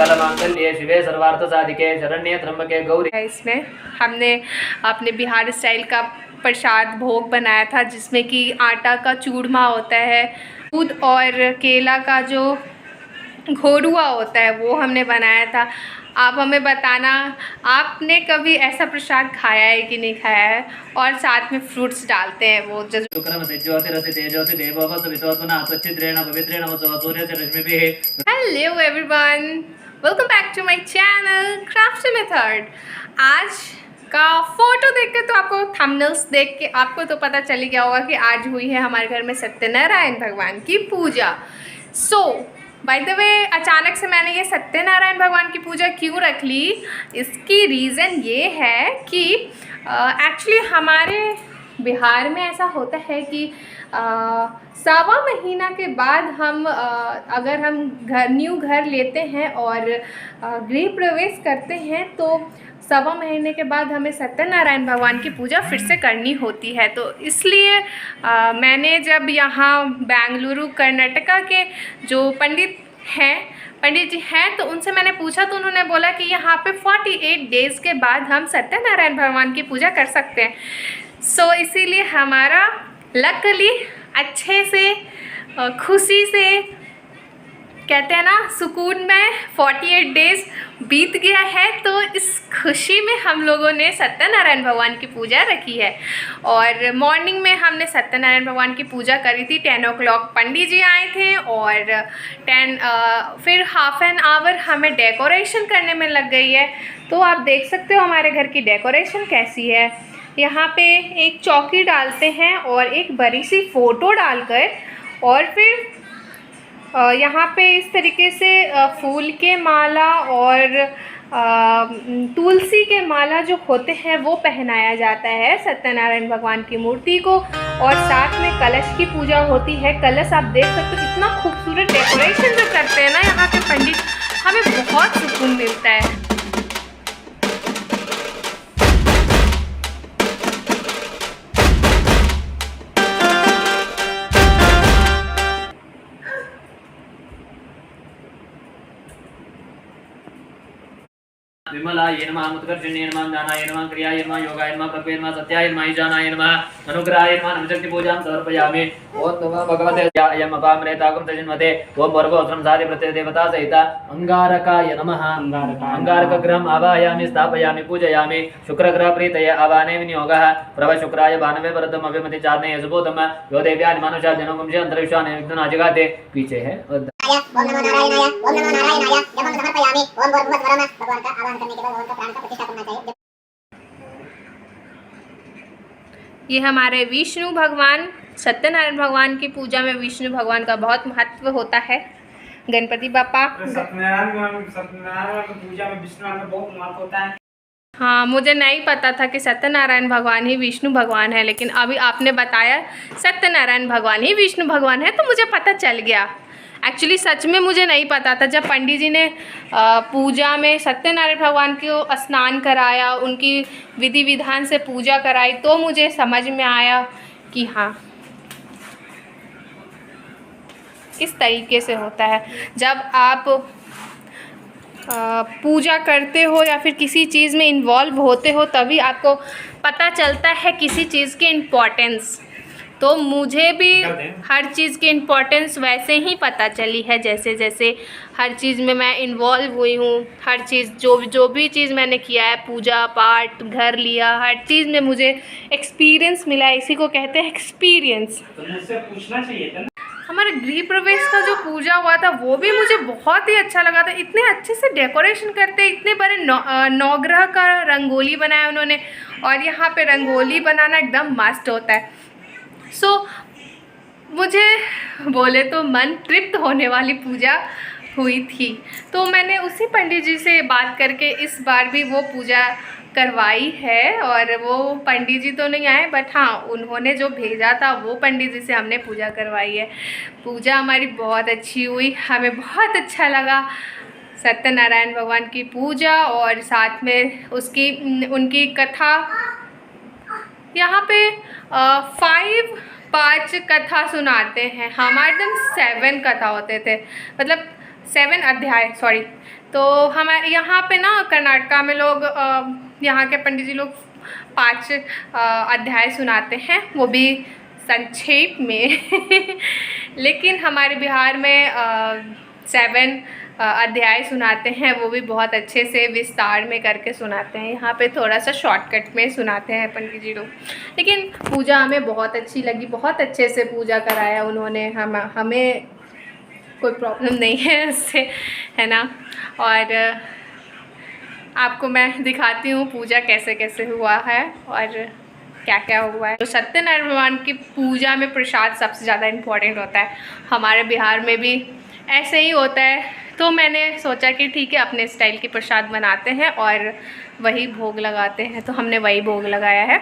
सर्वमंगलमांगल्ये शिवे सर्वार्थ साधिके शरण्ये त्र्यंबके गौरी। इसमें हमने अपने बिहार स्टाइल का प्रसाद भोग बनाया था, जिसमें कि आटा का चूरमा होता है, दूध और केला का जो घोरुआ होता है वो हमने बनाया था। आप हमें बताना आपने कभी ऐसा प्रसाद खाया है कि नहीं खाया है। और साथ में फ्रूट्स डालते हैं वो जो hello everyone, welcome back to my channel craft method. आज का फोटो देख के तो आपको थंबनेल्स देख के आपको तो पता चल ही गया होगा कि आज हुई है हमारे घर में सत्यनारायण भगवान की पूजा। बाय द वे, अचानक से मैंने ये सत्यनारायण भगवान की पूजा क्यों रख ली, इसकी रीज़न ये है कि एक्चुअली हमारे बिहार में ऐसा होता है कि सवा महीना के बाद हम अगर हम न्यू घर लेते हैं और गृह प्रवेश करते हैं तो सवा महीने के बाद हमें सत्यनारायण भगवान की पूजा फिर से करनी होती है। तो इसलिए मैंने जब यहाँ बेंगलुरु कर्नाटका के जो पंडित जी हैं तो उनसे मैंने पूछा तो उन्होंने बोला कि यहाँ पे 48 डेज़ के बाद हम सत्यनारायण भगवान की पूजा कर सकते हैं। इसीलिए हमारा लकली अच्छे से खुशी से कहते हैं ना सुकून में 48 डेज़ बीत गया है। तो इस खुशी में हम लोगों ने सत्यनारायण भगवान की पूजा रखी है। और मॉर्निंग में हमने सत्यनारायण भगवान की पूजा करी थी। 10 o'clock पंडित जी आए थे और फिर हाफ एन आवर हमें डेकोरेशन करने में लग गई है। तो आप देख सकते हो हमारे घर की डेकोरेशन कैसी है। यहाँ पे एक चौकी डालते हैं और एक बड़ी सी फ़ोटो डालकर और फिर यहाँ पे इस तरीके से फूल के माला और तुलसी के माला जो होते हैं वो पहनाया जाता है सत्यनारायण भगवान की मूर्ति को। और साथ में कलश की पूजा होती है। कलश आप देख सकते हो कितना खूबसूरत डेकोरेशन जो करते हैं ना यहाँ के पंडित, हमें बहुत सुकून मिलता है। विमलाय नमः, उत्कर्षण्ये नमः, ज्ञानाय नमः, क्रियाय नमः, योगाय नमः, प्रभवे नमः, सत्याय नमः, ईशानाय नमः, अनुग्रहाय नमः, नवशक्ति पूजां समर्पयामि। ओम नमः भगवते अयम् अपामृताकं तजिन्मते। ओम भर्गोऽस्त्रं साधि प्रत्यय देवता सहित अंगारकाय नमः। अंगारकग्रहम् आवाहयामि, स्थापयामि, पूजयामि। शुक्रग्रह प्रीतये आवाहने विनियोगः। प्रभ शुक्राय भानवे वरदम् अभिमति चारणे यशुभूतम् यो देव्यानि मनुष्या जनोगुंजे अंतरिक्षानि विघ्नानि जगाते। पीछे है ओम नमो नारायणाय, ओम नमो नारायणाय, जपं समर्पयामि। ओम भूर्भुवः स्वरः, भगवान का आवाहन करने के बाद भगवान का प्राण का प्रतिष्ठा करना चाहिए। ये हमारे विष्णु भगवान, सत्यनारायण भगवान की पूजा में विष्णु भगवान का बहुत महत्व होता है। गणपति बापा सत्यनारायण की पूजा में विष्णु का बहुत महत्व होता है। हाँ, मुझे नहीं पता था कि सत्यनारायण भगवान ही विष्णु भगवान है, लेकिन अभी आपने बताया सत्यनारायण भगवान ही विष्णु भगवान है तो मुझे पता चल गया। एक्चुअली सच में मुझे नहीं पता था। जब पंडित जी ने पूजा में सत्यनारायण भगवान को स्नान कराया, उनकी विधि विधान से पूजा कराई तो मुझे समझ में आया कि हाँ इस तरीके से होता है। जब आप पूजा करते हो या फिर किसी चीज़ में इन्वॉल्व होते हो तभी आपको पता चलता है किसी चीज़ की इम्पोर्टेंस। तो मुझे भी हर चीज़ की इम्पोर्टेंस वैसे ही पता चली है जैसे जैसे हर चीज़ में मैं इन्वॉल्व हुई हूँ। हर चीज़ जो भी चीज़ मैंने किया है, पूजा पाठ, घर लिया, हर चीज़ में मुझे एक्सपीरियंस मिला है। इसी को कहते हैं एक्सपीरियंस। तो मुझसे पूछना चाहिए था। हमारे गृह प्रवेश का जो पूजा हुआ था वो भी मुझे बहुत ही अच्छा लगा था। इतने अच्छे से डेकोरेशन करते, इतने बड़े नवग्रह का रंगोली बनाया उन्होंने। और यहाँ पे रंगोली बनाना एकदम मस्त होता है। मुझे बोले तो मन तृप्त होने वाली पूजा हुई थी। तो मैंने उसी पंडित जी से बात करके इस बार भी वो पूजा करवाई है। और वो पंडित जी तो नहीं आए, बट हाँ उन्होंने जो भेजा था वो पंडित जी से हमने पूजा करवाई है। पूजा हमारी बहुत अच्छी हुई, हमें बहुत अच्छा लगा सत्यनारायण भगवान की पूजा। और साथ में उनकी कथा यहाँ पे 5 कथा सुनाते हैं। हमारे दिन 7 कथा होते थे। मतलब 7 अध्याय, सॉरी। तो हमारे यहाँ पे ना कर्नाटका में लोग यहाँ के पंडित जी लोग 5 अध्याय सुनाते हैं, वो भी संक्षेप में लेकिन हमारे बिहार में 7 अध्याय सुनाते हैं, वो भी बहुत अच्छे से विस्तार में करके सुनाते हैं। यहाँ पे थोड़ा सा शॉर्टकट में सुनाते हैं पंडित जी लोग। लेकिन पूजा हमें बहुत अच्छी लगी, बहुत अच्छे से पूजा कराया उन्होंने, हमें कोई प्रॉब्लम नहीं है उससे, है ना। और आपको मैं दिखाती हूँ पूजा कैसे कैसे हुआ है और क्या क्या हुआ है। तो सत्यनारायण भगवान की पूजा में प्रसाद सबसे ज़्यादा इम्पोर्टेंट होता है। हमारे बिहार में भी ऐसे ही होता है, तो मैंने सोचा कि ठीक है अपने स्टाइल की प्रसाद बनाते हैं और वही भोग लगाते हैं, तो हमने वही भोग लगाया है।